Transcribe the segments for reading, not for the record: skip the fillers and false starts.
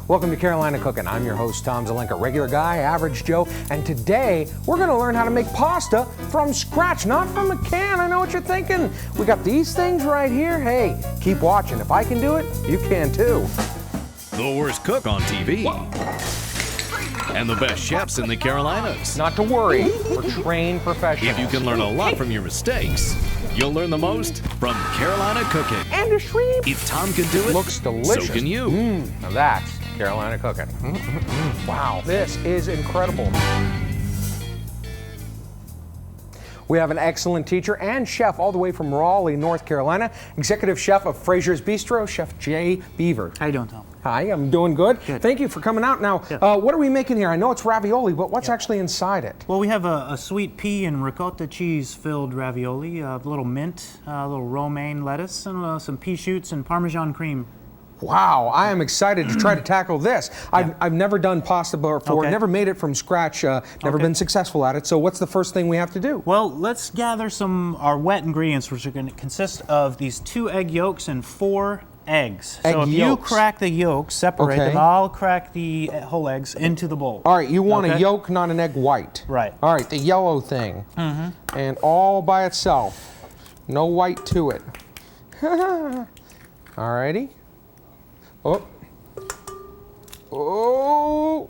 Welcome to Carolina Cooking. I'm your host, Tom Zelenka, regular guy, average Joe, and today we're gonna learn how to make pasta from scratch, not from a can. I know what you're thinking. We got these things right here. Hey, keep watching. If I can do it, you can too. The worst cook on TV. And the best chefs in the Carolinas. Not to worry, we're trained professionals. If you can learn a lot from your mistakes, you'll learn the most from Carolina Cooking. And a shrimp. If Tom can do it, Looks delicious. so can you. Now that's Carolina Cooking. Wow, this is incredible. We have an excellent teacher and chef all the way from Raleigh, North Carolina, executive chef of Frazier's Bistro, Chef Jay Beaver. How you doing, Tom? Hi, I'm doing good. Good. Thank you for coming out. Now, what are we making here? I know it's ravioli, but what's actually inside it? Well, we have a sweet pea and ricotta cheese-filled ravioli, a little mint, a little romaine lettuce, and some pea shoots and Parmesan cream. Wow, I am excited to try to tackle this. I've never done pasta before, never made it from scratch, never been successful at it. So what's the first thing we have to do? Well, let's gather our wet ingredients, which are going to consist of these 2 egg yolks and 4 eggs. So if you crack the yolks, separate them, I'll crack the whole eggs into the bowl. All right, you want a yolk, not an egg white. Right. All right, the yellow thing. And all by itself. No white to it. All righty. Oh. Oh.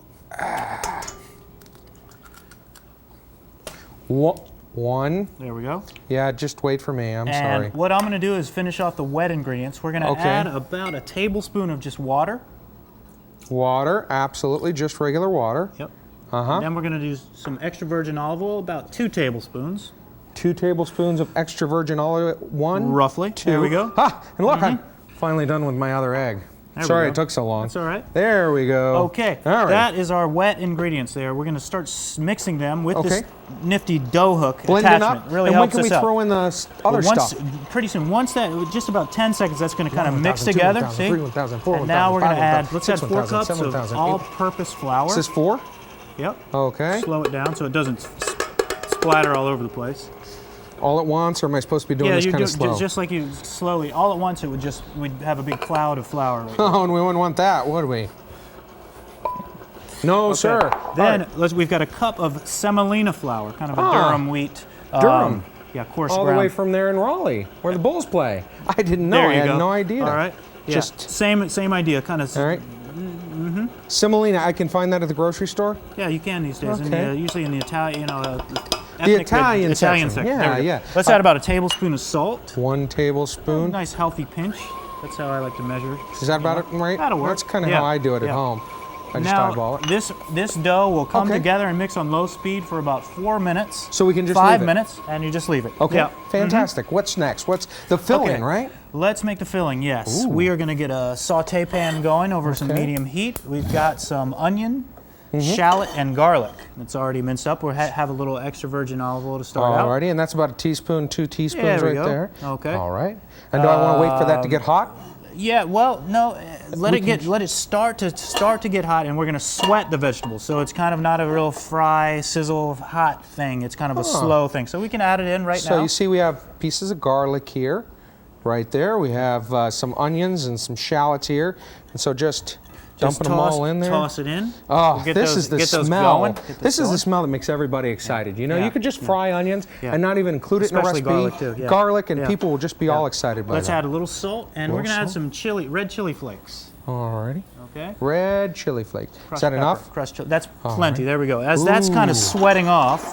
One. There we go. Yeah, just wait for me. I'm sorry. And what I'm going to do is finish off the wet ingredients. We're going to add about a tablespoon of just water. Water, absolutely, just regular water. Yep. Then we're going to do some extra virgin olive oil, about 2 tablespoons. 2 tablespoons of extra virgin olive oil. 1, roughly. 2. There we go. Ah, and look, I'm finally done with my other egg. Sorry it took so long. That's all right. There we go. Okay, all right. That is our wet ingredients there. We're going to start mixing them with this nifty dough hook Blending attachment. up. Really and helps when can we throw in the other stuff? Pretty soon. Once that, just about 10 seconds, that's going to kind of mix together. 1,000, See? 3,000, 4,000, and now we're going to add, let's 6, add 4 cups 7,000, of all-purpose flour. Is this 4? Yep. Okay. Slow it down so it doesn't splatter all over the place. All at once, or am I supposed to be doing this kind of slow? Just like you slowly, all at once, we'd have a big cloud of flour. Oh, and we wouldn't want that, would we? No, sir. Then we've got a cup of semolina flour, kind of a Durham wheat. Durham? Yeah, coarse all ground. the way from there in Raleigh, where the Bulls play. I didn't know. I had no idea. All right. Yeah. Just same idea, kind of. All right. Semolina, I can find that at the grocery store? Yeah, you can these days. Okay. Usually in the Italian, the Italian section. Yeah. Let's add about a tablespoon of salt. 1 tablespoon. A nice healthy pinch. That's how I like to measure. Is that about it, right? That'll work. That's kind of how I do it at home. I just eyeball it. This dough will come together and mix on low speed for about 4 minutes. So we can just 5 leave it. minutes, and you just leave it. Okay. Fantastic. What's next? What's the filling, right? Let's make the filling, yes. Ooh. We are going to get a saute pan going over some medium heat. We've got some onion, shallot, and garlic. It's already minced up. We'll have a little extra virgin olive oil to start out. Alrighty, and that's about a teaspoon, 2 teaspoons right there. Okay. All right. And do I want to wait for that to get hot? Yeah, well, no. Let it start to get hot, and we're going to sweat the vegetables. So it's kind of not a real fry, sizzle, hot thing. It's kind of a slow thing. So we can add it in right now. So you see we have pieces of garlic here, right there. We have some onions and some shallots here. And so just dumping them all in there. Toss it in. Oh, this is the smell. This is the smell that makes everybody excited. You know, you could just fry onions and not even include it in a recipe. Garlic too. Yeah. Garlic, and people will just be all excited by that. Let's add a little salt, and we're going to add some red chili flakes. Alrighty. Okay. Red chili flakes. Is that enough? Crushed chili. That's plenty. There we go. As that's kind of sweating off,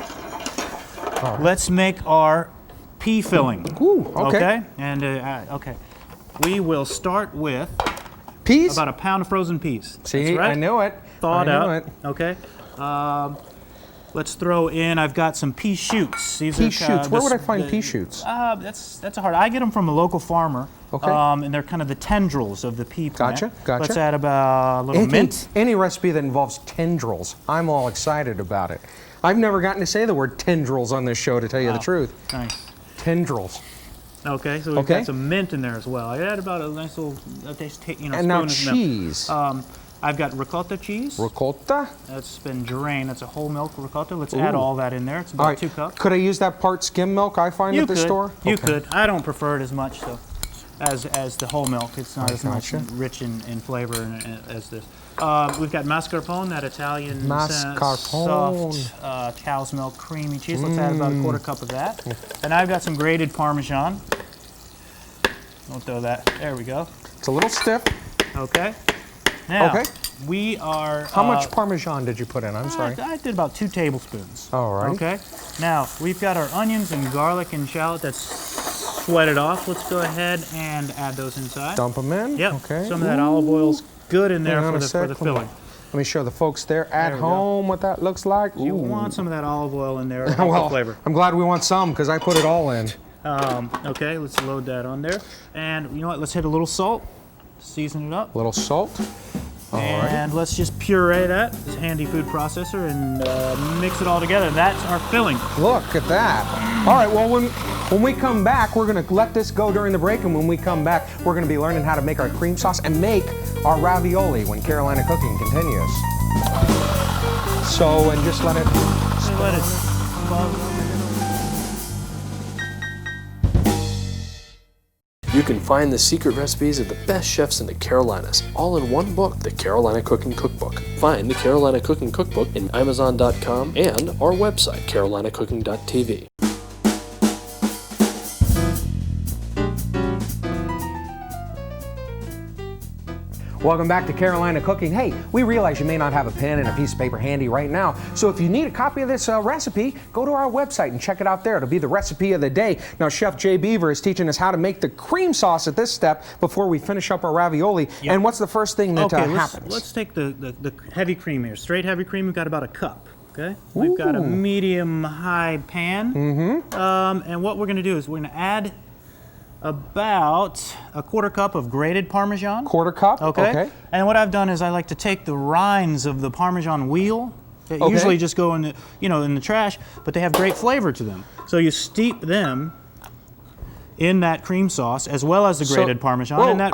let's make our pea filling. Ooh, okay. And we will start with peas? About a pound of frozen peas. See, that's right. I knew it. Thawed out. Okay. Let's throw in. I've got some pea shoots. Pea shoots. Where would I find pea shoots? That's a hard. I get them from a local farmer. Okay. And they're kind of the tendrils of the pea plant. Gotcha. Let's add about a little mint. Any recipe that involves tendrils, I'm all excited about it. I've never gotten to say the word tendrils on this show, to tell you the truth. Nice. Tendrils. Okay, so we've got some mint in there as well. I add about a nice little, and now cheese. I've got ricotta cheese. Ricotta? That's been drained. That's a whole milk ricotta. Let's add all that in there. It's about 2 cups. Could I use that part skim milk I find at the store? You could. I don't prefer it as much, so. as the whole milk. It's not as much rich in flavor as this. We've got mascarpone, that Italian soft cow's milk creamy cheese. Let's add about a quarter cup of that. And I've got some grated Parmesan. We'll throw that. There we go. It's a little stiff. Okay. Now, we are... How much Parmesan did you put in? I'm sorry. I did about 2 tablespoons. All right. Okay. Now, we've got our onions and garlic and shallot that's sweated off. Let's go ahead and add those inside. Dump them in? Yep. Okay. Some of that olive oil's good in there for the filling. Let me show the folks there at home what that looks like. You want some of that olive oil in there to help the flavor. I'm glad we want some because I put it all in. Okay, let's load that on there. And you know what? Let's hit a little salt. Season it up. A little salt. And let's just puree that, this handy food processor, and mix it all together. That's our filling. Look at that. All right, well, when we come back, we're going to let this go during the break, and when we come back, we're going to be learning how to make our cream sauce and make our ravioli when Carolina Cooking continues. So, and just let it... You can find the secret recipes of the best chefs in the Carolinas, all in one book, the Carolina Cooking Cookbook. Find the Carolina Cooking Cookbook in Amazon.com and our website, carolinacooking.tv. Welcome back to Carolina Cooking. Hey, we realize you may not have a pen and a piece of paper handy right now, so if you need a copy of this recipe, go to our website and check it out there. It'll be the recipe of the day. Now, Chef Jay Beaver is teaching us how to make the cream sauce at this step before we finish up our ravioli. Yep. And what's the first thing that happens? Let's take the heavy cream here. Straight heavy cream, we've got about a cup. Okay. We've got a medium-high pan. And what we're going to do is we're going to add about a quarter cup of grated Parmesan. Quarter cup? Okay. And what I've done is I like to take the rinds of the Parmesan wheel. They usually just go in the, in the trash, but they have great flavor to them. So you steep them in that cream sauce as well as the grated Parmesan. And that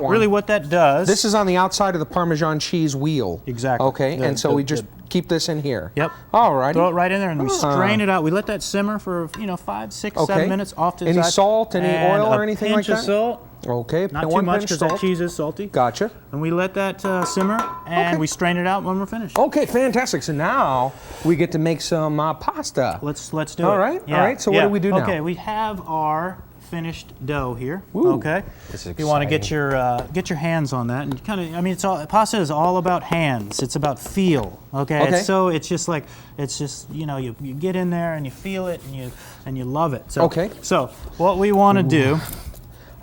really what that does. This is on the outside of the Parmesan cheese wheel. Exactly. Okay, and so we just keep this in here. Yep. All right. Throw it right in there and we strain it out. We let that simmer for 5, 6, 7 minutes off to the side. Any salt, any oil or anything like that? A pinch of salt. Okay. Not too much because that cheese is salty. Gotcha. And we let that simmer and we strain it out when we're finished. Okay, fantastic. So now we get to make some pasta. Let's do it. All right. Yeah. All right. So what do we do now? Okay, we have our finished dough here. Ooh, okay. This is you want to get your hands on that and kind of pasta is all about hands. It's about feel. Okay. It's just like you get in there and you feel it and you love it. So So what we want to do.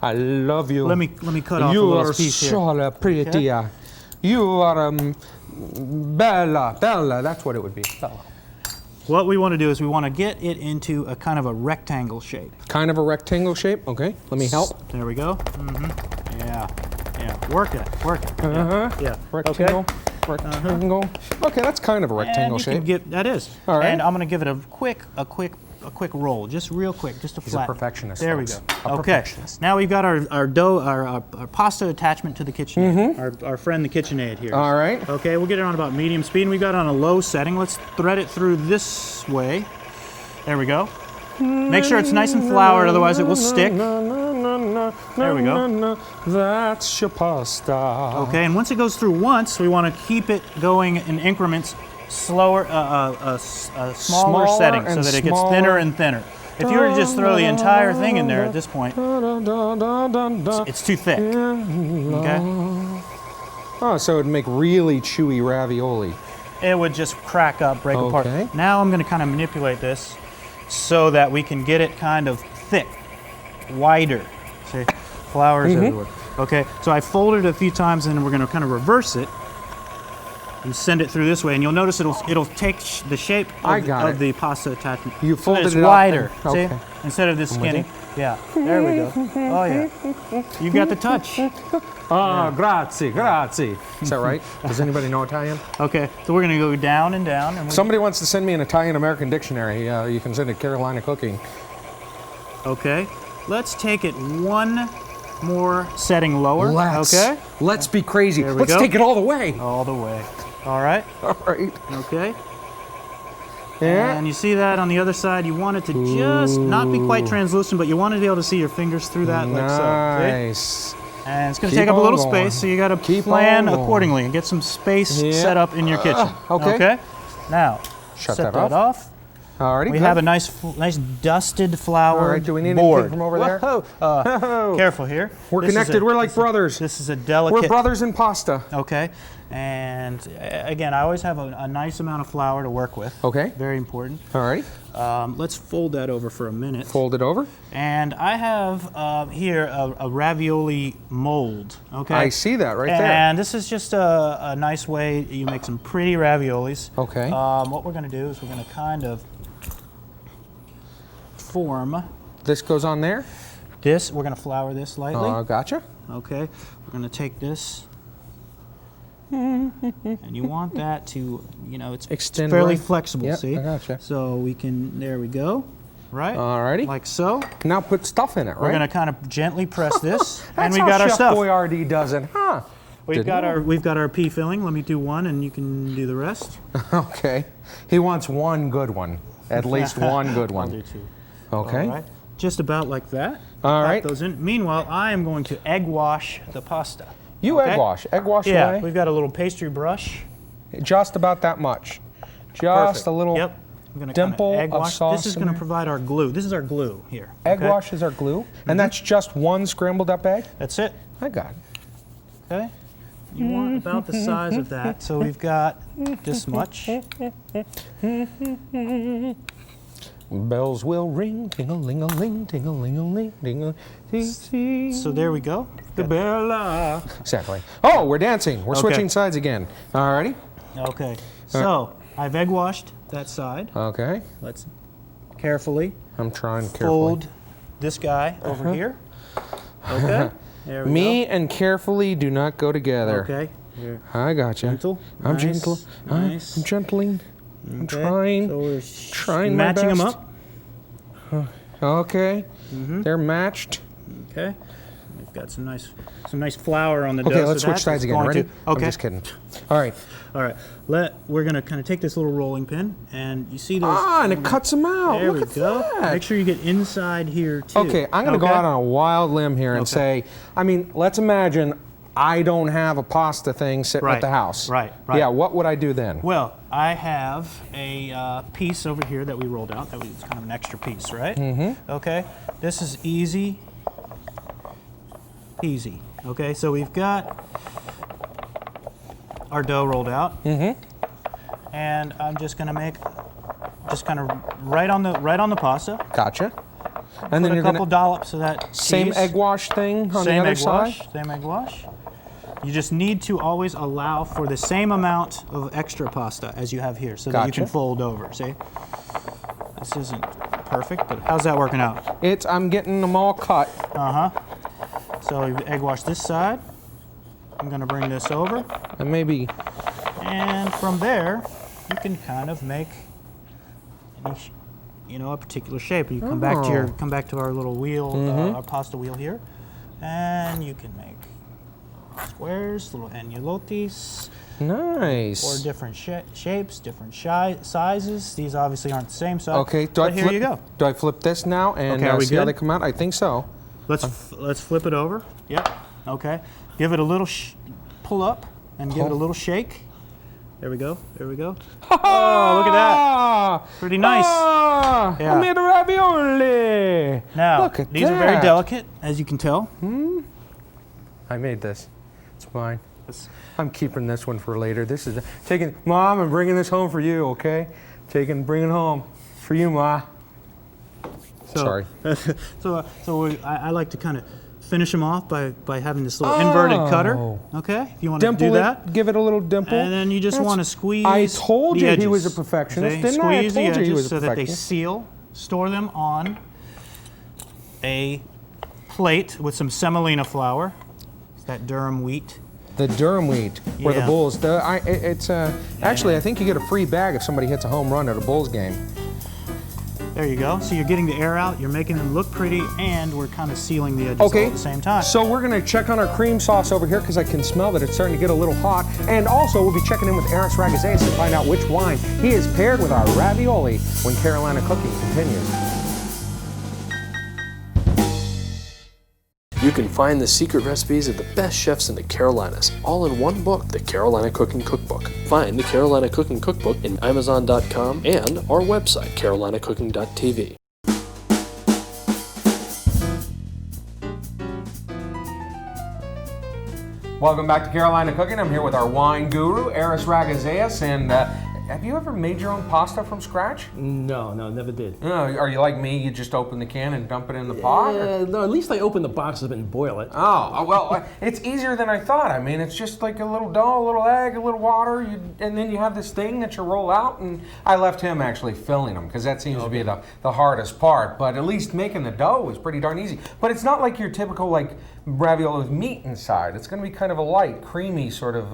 I love you. Let me cut off a little piece here. You are so pretty. Okay. You are bella. That's what it would be. Bella. What we want to do is we want to get it into a kind of a rectangle shape. Kind of a rectangle shape? Okay. Let me help. There we go. Yeah. Work it. Yeah. Rectangle. Rectangle. Okay, that's kind of a rectangle shape. That is. All right. And I'm going to give it a quick roll, just real quick, just a flat. He's a perfectionist. There we go. Okay. Now we've got our dough, our pasta attachment to the KitchenAid. Our friend the KitchenAid here. All right. Okay, we'll get it on about medium speed. And we've got it on a low setting. Let's thread it through this way. There we go. Make sure it's nice and floured, otherwise it will stick. There we go. That's your pasta. Okay, and once it goes through once, we want to keep it going in increments, smaller setting, so that it gets thinner and thinner. If you were to just throw the entire thing in there at this point, it's too thick. Okay? Oh, so it'd make really chewy ravioli. It would just crack up, break apart. Now I'm going to kind of manipulate this so that we can get it kind of thick, wider. See, flours everywhere. Okay, so I folded it a few times and we're going to kind of reverse it and send it through this way, and you'll notice it'll take the shape of the pasta attachment. You folded it's it wider, up. see? Instead of this skinny. Yeah, there we go. Oh yeah, you got the touch. Grazie. Is that right? Does anybody know Italian? Okay, so we're gonna go down and down. And somebody wants to send me an Italian-American dictionary. You can send it to Carolina Cooking. Okay, let's take it one more setting lower. Let's be crazy. Let's go. take it all the way. All the way. All right. All right. Okay. Yeah. And you see that on the other side. You want it to just not be quite translucent, but you want to be able to see your fingers through that like so. Nice. See? And it's going to take up a little space, so you got to plan accordingly and get some space set up in your kitchen. Okay. Now, Shut set that off. Alrighty, we have a nice dusted flour board. All right, do we need anything from over there? Careful here. We're connected. We're like brothers. This is a delicate. We're brothers in pasta. Okay. And again, I always have a nice amount of flour to work with. Okay. Very important. Alrighty. Let's fold that over for a minute. Fold it over. And I have here a ravioli mold. Okay. I see that right there. And this is just a nice way you make some pretty raviolis. Okay. What we're going to do is we're going to kind of form. This goes on there? This, we're going to flour this lightly. Gotcha. Okay. We're going to take this. And you want that to, it's fairly flexible, yep, see? I gotcha. So we can, there we go. Right? Alrighty. Like so. Now put stuff in it, right? We're going to kind of gently press this. and we got our Chef stuff. Boyardee does it, huh? We've got our pea filling. Let me do one and you can do the rest. Okay. He wants one good one. At least one good one. I'll do two. Okay. All right. Just about like that. All right. Those in. Meanwhile, I am going to egg wash the pasta. You egg wash. Egg wash Yeah, away? we've got a little pastry brush. Just about that much. Just a little dimple egg wash. of sauce. This is going to provide our glue. This is our glue here. Egg wash is our glue? And that's just one scrambled up egg? That's it. I got it. Okay. You want about the size of that. So we've got this much. Bells will ring, ting-a-ling-a-ling, ting-a-ling-a-ling, ting-a-ling. So there we go. Bella. Exactly. Oh, we're dancing. We're switching sides again. Alrighty. Okay. So I've egg washed that side. Okay. Let's carefully. I'm trying carefully. Fold this guy over here. Okay. There we go. Me and carefully do not go together. Okay. Here. I got you. Gentle. I'm Nice. gentle. Nice. I'm gentling. I'm Okay. trying. So we're Trying my matching them best. up. Okay. They're matched. Okay. We've got some nice flour on the dough. Okay, let's so switch that sides is again. going Ready? to- okay. I'm just kidding. All right. All right. We're gonna kind of take this little rolling pin, and you see those. And it cuts them out. There Look we go. at that. Make sure you get inside here too. Okay, I'm going to go out on a wild limb here and say, I mean, let's imagine I don't have a pasta thing sitting at the house. Right. Yeah, what would I do then? Well, I have a piece over here that we rolled out. It's kind of an extra piece, right? Mm-hmm. Okay. This is easy peasy. Okay, so we've got our dough rolled out. Mm-hmm. And I'm just going to make kind of right on the pasta. Gotcha. And then Put you're a couple going dollops of that same cheese. egg wash thing on the other side? Same egg wash. You just need to always allow for the same amount of extra pasta as you have here so that you can fold over, see? This isn't perfect, but how's that working out? I'm getting them all cut. Uh-huh. So you egg wash this side. I'm gonna bring this over. And maybe... And from there, you can kind of make a particular shape. You come back to our little wheel, our pasta wheel here, and you can make squares, little agnolotis. Nice. Or different shapes, different sizes. These obviously aren't the same size. Okay, here you go. Do I flip this now and see how they come out? I think so. Let's flip it over. Yep. Okay. Give it a little pull up and give it a little shake. There we go. There we go. Oh, look at that. Pretty nice. I made a ravioli. Now, look at these are very delicate, as you can tell. I made this. It's mine. I'm keeping this one for later. This is Mom, I'm bringing this home for you, okay? Bring it home for you, Ma. Sorry. I like to kind of finish them off by having this little inverted cutter. Okay, if you want to do that, give it a little dimple, and then you just want to squeeze. I told the you edges. he was a perfectionist, didn't Squeeze I? I told the you edges he was a so that they perfectionist. seal. Store them on a plate with some semolina flour. It's that Durham wheat. The Durham wheat, where the Bulls. Actually, I think you get a free bag if somebody hits a home run at a Bulls game. There you go. So you're getting the air out, you're making them look pretty, and we're kind of sealing the edges all at the same time. So we're gonna check on our cream sauce over here because I can smell that it's starting to get a little hot. And also we'll be checking in with Eris Ragazeas to find out which wine he is paired with our ravioli when Carolina Cooking continues. You can find the secret recipes of the best chefs in the Carolinas, all in one book, the Carolina Cooking Cookbook. Find the Carolina Cooking Cookbook in Amazon.com and our website, carolinacooking.tv. Welcome back to Carolina Cooking. I'm here with our wine guru, Eris Ragazeas, and have you ever made your own pasta from scratch? No, never did. Are you like me? You just open the can and dump it in the pot? No, at least I open the box up and boil it. Oh, well, it's easier than I thought. I mean, it's just like a little dough, a little egg, a little water, and then you have this thing that you roll out, and I left him actually filling them, because that seems to be the hardest part, but at least making the dough is pretty darn easy. But it's not like your typical, like, ravioli with meat inside. It's going to be kind of a light, creamy sort of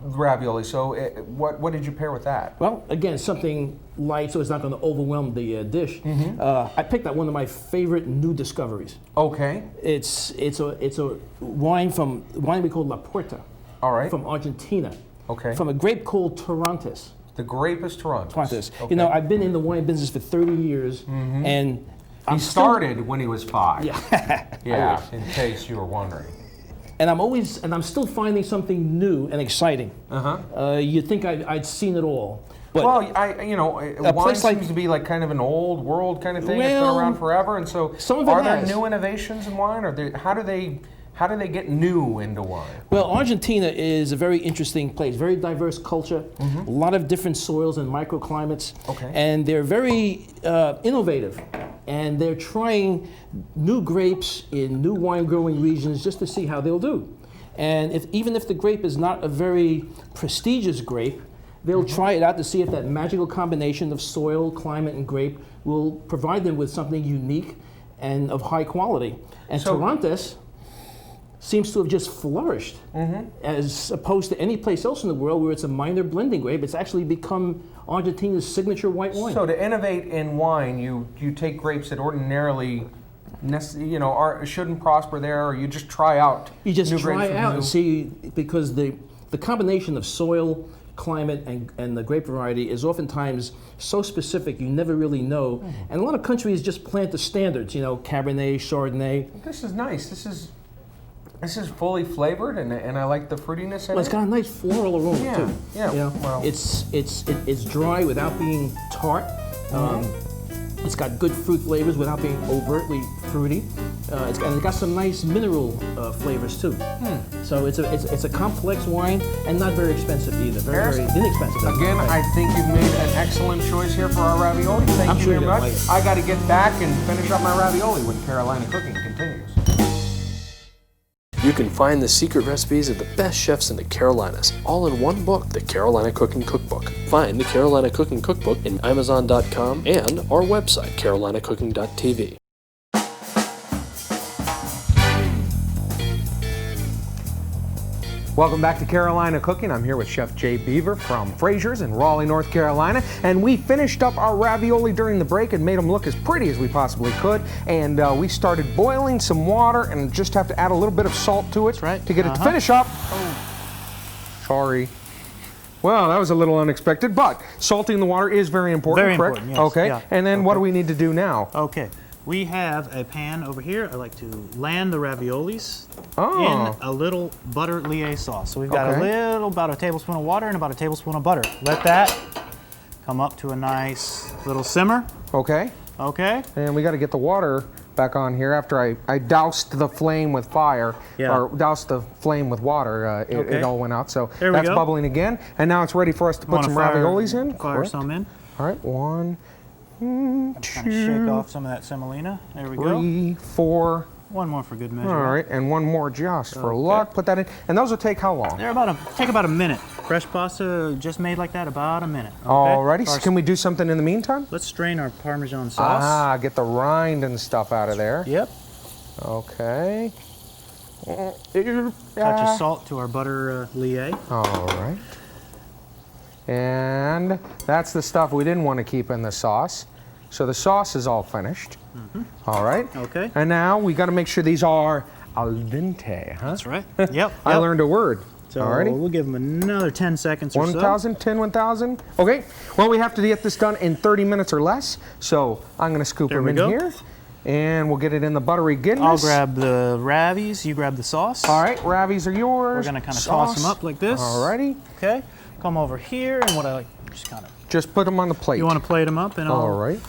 ravioli. So what did you pair with that? Well, again, something light so it's not going to overwhelm the dish. I picked out one of my favorite new discoveries. Okay. It's a wine we call La Puerta. All right. From Argentina. Okay. From a grape called Torrontés. The grape is Torrontés. Okay. You know, I've been in the wine business for 30 years, and he started when he was 5. Yeah. Yeah, in case you were wondering. And I'm still finding something new and exciting. You'd think I'd seen it all. But well, wine seems to be like kind of an old world kind of thing. It's been around forever, and so are there new innovations in wine, or how do they get new into wine? Well, Argentina is a very interesting place, very diverse culture, a lot of different soils and microclimates, and they're very innovative. And they're trying new grapes in new wine growing regions just to see how they'll do. And even if the grape is not a very prestigious grape, they'll try it out to see if that magical combination of soil, climate, and grape will provide them with something unique and of high quality. And Torrontés seems to have just flourished, as opposed to any place else in the world where it's a minor blending grape. It's actually become Argentina's signature white wine. So to innovate in wine, you take grapes that ordinarily, shouldn't prosper there, or you just try out. You just try out and see, because the combination of soil, climate, and the grape variety is oftentimes so specific you never really know. And a lot of countries just plant the standards, Cabernet, Chardonnay. This is nice. This is fully flavored, and I like the fruitiness in it. Well, it's got a nice floral aroma too. Yeah. Well, it's dry without being tart. It's got good fruit flavors without being overtly fruity. It's got some nice mineral flavors too. So it's a complex wine and not very expensive either. Very inexpensive. Again, I think you've made an excellent choice here for our ravioli. Thank you very much. I got to get back and finish up my ravioli when Carolina Cooking continues. You can find the secret recipes of the best chefs in the Carolinas, all in one book, the Carolina Cooking Cookbook. Find the Carolina Cooking Cookbook in Amazon.com and our website, carolinacooking.tv. Welcome back to Carolina Cooking. I'm here with Chef Jay Beaver from Frazier's in Raleigh, North Carolina, and we finished up our ravioli during the break and made them look as pretty as we possibly could. And we started boiling some water and just have to add a little bit of salt to it to get it to finish up. Sorry. Well, that was a little unexpected, but salting the water is very important, very correct? Important, yes. Okay, yeah. And then what do we need to do now? Okay. We have a pan over here. I like to land the raviolis in a little butter lié sauce. So we've got about a tablespoon of water and about a tablespoon of butter. Let that come up to a nice little simmer. Okay. Okay. And we got to get the water back on here after I doused the flame with fire, or doused the flame with water. It all went out. So that's bubbling again. And now it's ready for us to put some raviolis in. Fire some in. All right, 1, 2, kind of shake off some of that semolina. There we go. 3, 4. One more for good measure. All right, and one more just for luck. Put that in. And those will take how long? They're take about a minute. Fresh pasta just made like that, about a minute. Okay? Alrighty, so can we do something in the meantime? Let's strain our Parmesan sauce. Get the rind and stuff out of there. Yep. Okay. Touch of salt to our butter lié. All right. And that's the stuff we didn't want to keep in the sauce. So the sauce is all finished. All right. Okay. And now we got to make sure these are al dente, huh? That's right. Yep. I learned a word. So Alrighty. we'll give them another 10 seconds or so. 1,000, 10, 1,000. Okay. Well, we have to get this done in 30 minutes or less. So I'm going to scoop them in here. And we'll get it in the buttery goodness. I'll grab the ravis, you grab the sauce. All right, ravis are yours. We're gonna kind of toss them up like this. Alrighty. Okay, come over here, and what I like, just kind of. Just put them on the plate. You want to plate them up, and I'll All right.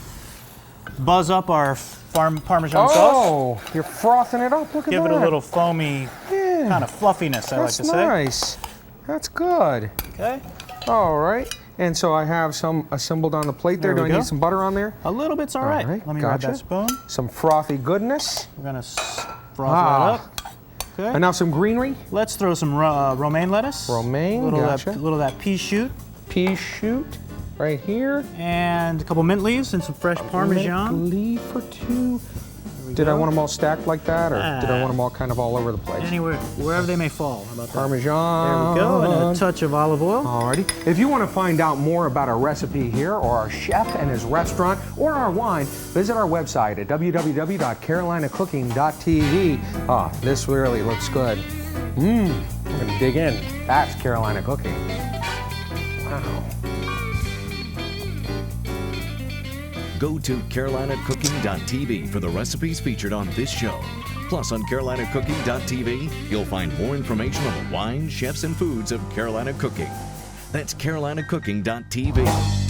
buzz up our Parmesan sauce. Oh, you're frothing it up. Look at that. Give it a little foamy kind of fluffiness, I like to say. That's nice. That's good. Okay. All right. And so I have some assembled on the plate there. Do I need some butter on there? A little bit's all right. Let me grab that spoon. Some frothy goodness. We're gonna froth that up. Okay. And now some greenery. Let's throw some romaine lettuce. Romaine, little gotcha. Little of that pea shoot. Pea shoot right here. And a couple mint leaves and some fresh Parmesan. Mint leaf or two. Did I want them all stacked like that, or did I want them all kind of all over the place? Anywhere, wherever they may fall. How about that? Parmesan. There we go, and a touch of olive oil. Alrighty. If you want to find out more about our recipe here, or our chef and his restaurant, or our wine, visit our website at www.carolinacooking.tv. Ah, this really looks good. We're gonna dig in. That's Carolina cooking. Wow. Go to carolinacooking.tv for the recipes featured on this show. Plus, on carolinacooking.tv, you'll find more information on the wines, chefs, and foods of Carolina cooking. That's carolinacooking.tv.